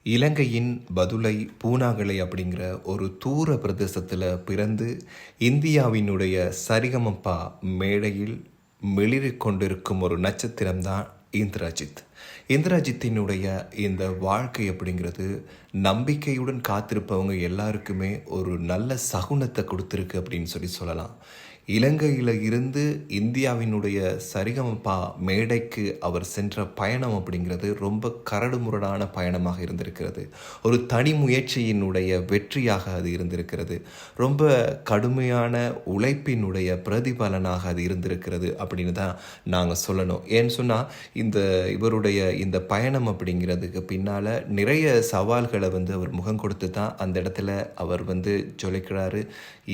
இலங்கையின் பதுளை பூனாகலை அப்படிங்கிற ஒரு தூர பிரதேசத்தில் பிறந்து இந்தியாவினுடைய சரிகமபா மேடையில் மிளிரிக் கொண்டிருக்கும் ஒரு நட்சத்திரம்தான் இந்திரஜித். இந்திரஜித்தினுடைய இந்த வாழ்க்கை அப்படிங்கிறது நம்பிக்கையுடன் காத்திருப்பவங்க எல்லாருக்குமே ஒரு நல்ல சகுனத்தை கொடுத்துருக்கு அப்படின்னு சொல்லலாம். இலங்கையில் இருந்து இந்தியாவினுடைய சரிகமபா மேடைக்கு அவர் சென்ற பயணம் அப்படிங்கிறது ரொம்ப கரடுமுரடான பயணமாக இருந்திருக்கிறது. ஒரு தனி முயற்சியினுடைய வெற்றியாக அது இருந்திருக்கிறது. ரொம்ப கடுமையான உழைப்பினுடைய பிரதிபலனாக அது இருந்திருக்கிறது அப்படின்னு தான் நாங்கள் சொல்லணும். ஏன்னு சொன்னால் இவருடைய இந்த பயணம் அப்படிங்கிறதுக்கு பின்னால் நிறைய சவால்களை அவர் முகம் கொடுத்து தான் அந்த இடத்துல அவர் ஜொலிக்கிறாரு.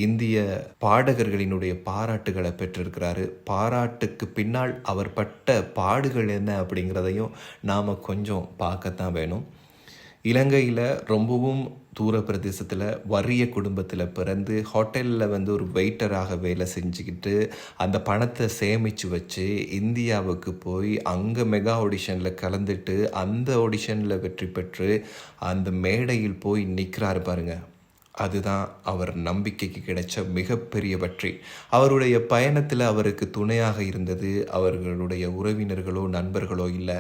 இந்திய பாடகர்களினுடைய பாராட்டுகளை பெற்றிருக்கிறாரு. பாராட்டுக்கு பின்னால் அவர் பட்ட பாடுகள் என்ன அப்படிங்கிறதையும் நாம் கொஞ்சம் பார்க்கத்தான் வேணும். இலங்கையில் ரொம்பவும் தூர பிரதேசத்தில் வறிய குடும்பத்தில் பிறந்து ஹோட்டலில் ஒரு வெயிட்டராக வேலை செஞ்சுக்கிட்டு அந்த பணத்தை சேமித்து வச்சு இந்தியாவுக்கு போய் அங்கே மெகா ஆடிஷனில் கலந்துட்டு அந்த ஆடிஷனில் வெற்றி பெற்று அந்த மேடையில் போய் நிற்கிறாரு பாருங்கள். அதுதான் அவர் நம்பிக்கைக்கு கிடைச்ச மிகப்பெரிய வெற்றி. அவருடைய பயணத்தில் அவருக்கு துணையாக இருந்தது அவர்களுடைய உறவினர்களோ நண்பர்களோ இல்லை,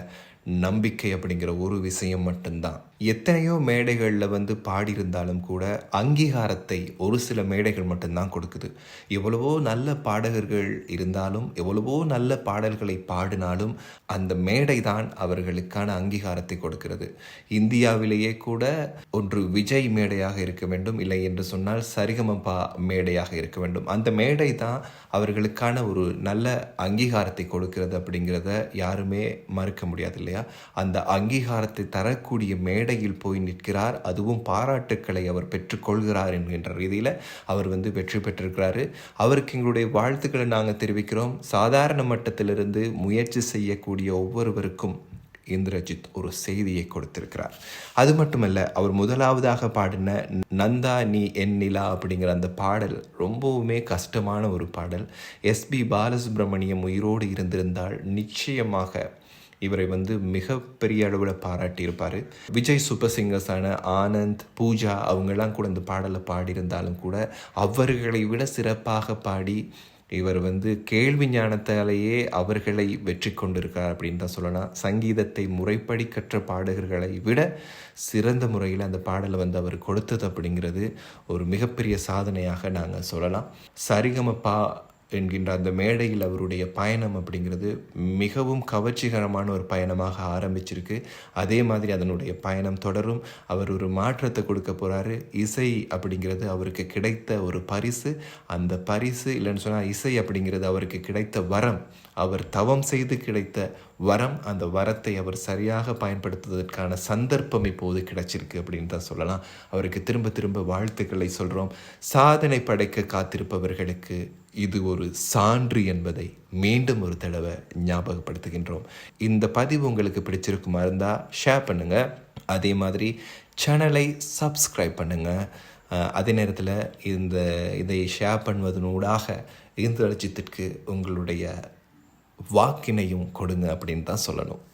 நம்பிக்கை அப்படிங்கிற ஒரு விஷயம் மட்டும்தான். எத்தனையோ மேடைகளில் பாடியிருந்தாலும் கூட அங்கீகாரத்தை ஒரு சில மேடைகள் மட்டும்தான் கொடுக்குது. எவ்வளவோ நல்ல பாடகர்கள் இருந்தாலும் எவ்வளவோ நல்ல பாடல்களை பாடினாலும் அந்த மேடை தான் அவர்களுக்கான அங்கீகாரத்தை கொடுக்கிறது. இந்தியாவிலேயே கூட ஒன்று விஜய் மேடையாக இருக்க வேண்டும், இல்லை என்று சொன்னால் சரிகமபா மேடையாக இருக்க வேண்டும். அந்த மேடை தான் அவர்களுக்கான ஒரு நல்ல அங்கீகாரத்தை கொடுக்கிறது அப்படிங்கிறத யாருமே மறுக்க முடியாது இல்லையா? அந்த அங்கீகாரத்தை தரக்கூடிய மேடையில் போய் நிற்கிறார். அதுவும் பாராட்டுக்களை அவர் பெற்றுக்கொள்கிறார் என்கின்ற ரீதியில் அவர் வெற்றி பெற்றிருக்கிறாரு. அவருக்கு எங்களுடைய வாழ்த்துக்களை நாங்கள் தெரிவிக்கிறோம். சாதாரண மட்டத்திலிருந்து முயற்சி செய்யக்கூடிய ஒவ்வொருவருக்கும் இந்திரஜித் ஒரு செய்தியை கொடுத்திருக்கிறார். அது மட்டுமல்ல, அவர் முதலாவதாக பாடின நந்தா நீ என் நிலா அப்படிங்கிற அந்த பாடல் ரொம்பவுமே கஷ்டமான ஒரு பாடல். எஸ்பி பாலசுப்ரமணியம் உயிரோடு இருந்திருந்தால் நிச்சயமாக இவரை மிகப்பெரிய அளவில் பாராட்டியிருப்பார். விஜய் சூப்பர் சிங்கர்ஸான ஆனந்த், பூஜா அவங்கெல்லாம் கூட இந்த பாடலை பாடியிருந்தாலும் கூட அவர்களை விட சிறப்பாக பாடி இவர் கேள்வி ஞானத்தாலேயே அவர்களை வெற்றி கொண்டிருக்கார் அப்படின்னு தான் சொல்லலாம். சங்கீதத்தை முறைப்படி கற்ற பாடகர்களை விட சிறந்த முறையில் அந்த பாடலை அவர் கொடுத்தது அப்படிங்கிறது ஒரு மிகப்பெரிய சாதனையாக நாங்கள் சொல்லலாம். சரிகமபா என்கின்ற அந்த மேடையில் அவருடைய பயணம் அப்படிங்கிறது மிகவும் கவர்ச்சிகரமான ஒரு பயணமாக ஆரம்பிச்சிருக்கு. அதே மாதிரி அதனுடைய பயணம் தொடரும். அவர் ஒரு மாற்றத்தை கொடுக்க போகிறாரு. இசை அப்படிங்கிறது அவருக்கு கிடைத்த ஒரு பரிசு. அந்த பரிசு இல்லைன்னு சொன்னால் இசை அப்படிங்கிறது அவருக்கு கிடைத்த வரம். அவர் தவம் செய்து கிடைத்த வரம். அந்த வரத்தை அவர் சரியாக பயன்படுத்துவதற்கான சந்தர்ப்பம் இப்போது கிடைச்சிருக்கு அப்படின்னு தான் சொல்லலாம். அவருக்கு திரும்ப திரும்ப வாழ்த்துக்களை சொல்கிறோம். சாதனை படைக்க காத்திருப்பவர்களுக்கு இது ஒரு சான்று என்பதை மீண்டும் ஒரு தடவை ஞாபகப்படுத்துகின்றோம். இந்த பதிவு உங்களுக்கு பிடிச்சிருக்குமா இருந்தால் ஷேர் பண்ணுங்கள். அதே மாதிரி சேனலை சப்ஸ்கிரைப் பண்ணுங்கள். அதே நேரத்தில் இதை ஷேர் பண்ணுவதனூடாக இந்திரஜித்திற்கு உங்களுடைய வாக்கினையும் கொடுங்க அப்படின்னு தான் சொல்லணும்.